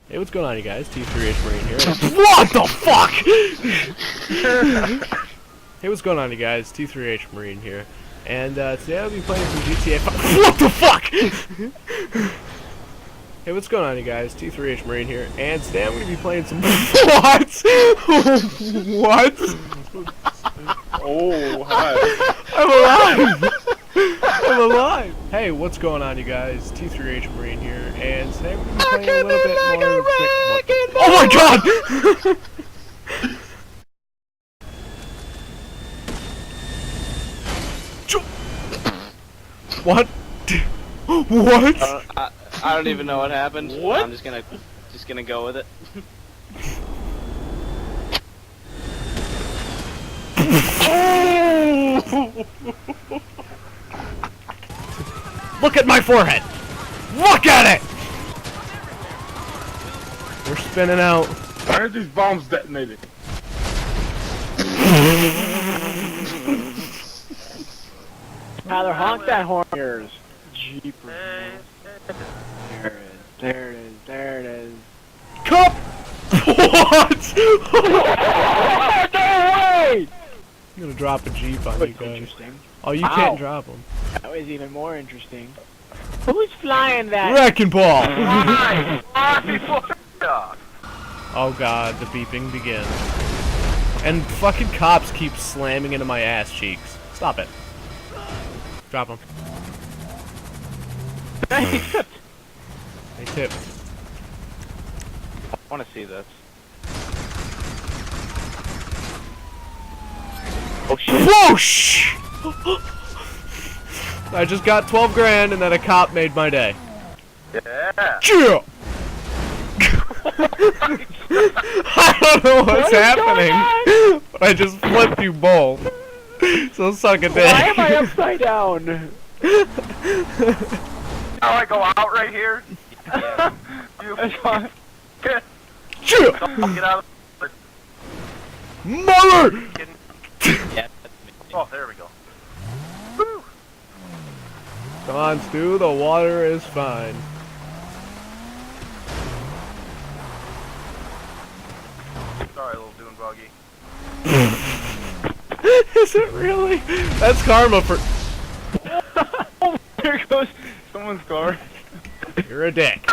Hey, what's going on, you guys? T3H Marine here. What the fuck? Hey, what's going on, you guys? T3H Marine here. And today I'll be playing some GTA 5. What the fuck? Hey, what's going on, you guys? T3H Marine here. And today I'm going to be playing some... What? What? Oh, hi. I'm alive! I'm alive! Hey, what's going on, you guys? T3H Marine here, and today we're going to be playing a little bit more... Oh my god! What? What? I don't even know what happened. What? I'm just gonna go with it. Look at my forehead! Look at it! We're spinning out. Why are these bombs detonating? Tyler, honk that horn of yours. Jeepers. There it is. There it is. There it is. Cup! What? No way! I'm gonna drop a Jeep on you guys. Interesting. Oh, you Ow. can't drop them. That was even more interesting. Who's flying that? Wrecking ball! Why? Oh god, the beeping begins. And fucking cops keep slamming into my ass cheeks. Stop it. Drop them. They tipped. I want to see this. Oh shit. Whoosh! I just got 12 grand and then a cop made my day. Yeah. Yeah. I don't know what's happening, but I just flipped you both. So suck a dick. Why am I upside down? Now I go out right here. Yeah. Get Yeah. out of the... Mother! Yeah, that's me. Oh, there we go. Woo. Come on, Stu, the water is fine. Sorry, little dune buggy. Is it really? That's karma for... There goes someone's car. You're a dick.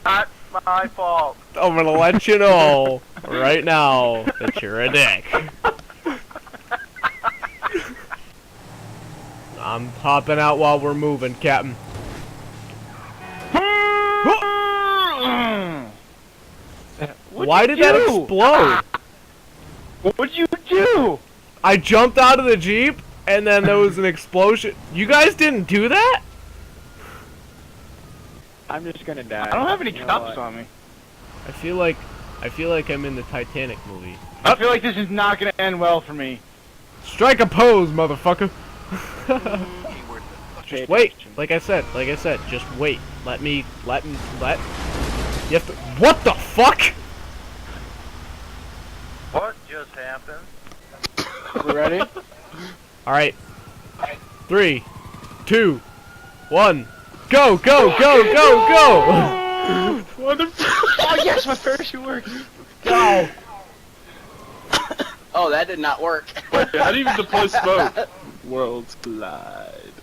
Not my fault. I'm gonna let you know right now that you're a dick. I'm hopping out while we're moving, Captain. Why did that explode? What'd you do? I jumped out of the Jeep and then there was an explosion. You guys didn't do that? I'm just gonna die. I don't have any You know cups what? on me. I feel like I'm in the Titanic movie. I feel like this is not gonna end well for me. Strike a pose, motherfucker. Just wait. Like I said, just wait. Let. You have to. What the fuck? What just happened? We ready? All right. 3, 2, 1. Go! Go! Go! Go! Go! What the Oh yes, my parachute worked. Go! Oh, that did not work. Wait, how do you even deploy smoke? Worlds collide.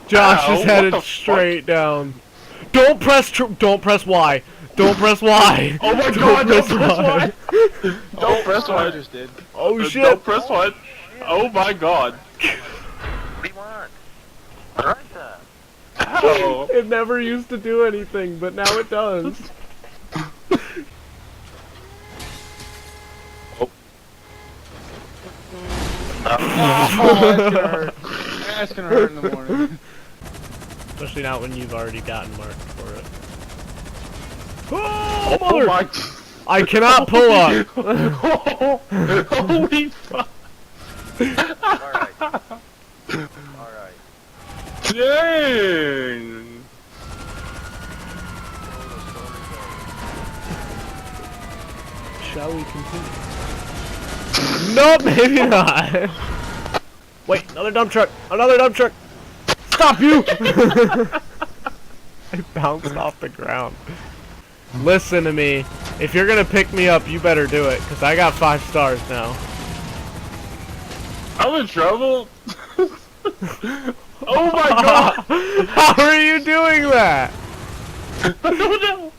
Josh Ow, is what headed the straight down. Don't press Y. Don't press Y. Oh my Don't god, don't press press Y. Don't press I one. just did. Oh shit. Don't press one. Oh my god. What do you want? Alright then. Ow. It never used to do anything, but now it does. Oh, that's gonna hurt. That's gonna hurt in the morning. Especially not when you've already gotten marked for it. Oh mother- my. I cannot pull up. Holy fuck. Alright. Alright. Dang. Shall we continue? Nope, maybe not. Wait, another dump truck! Another dump truck! Stop you! I I bounced off the ground. Listen to me. If you're gonna pick me up, you better do it, because I got 5 stars now. I'm in trouble. Oh my god! How are you doing that? I don't know.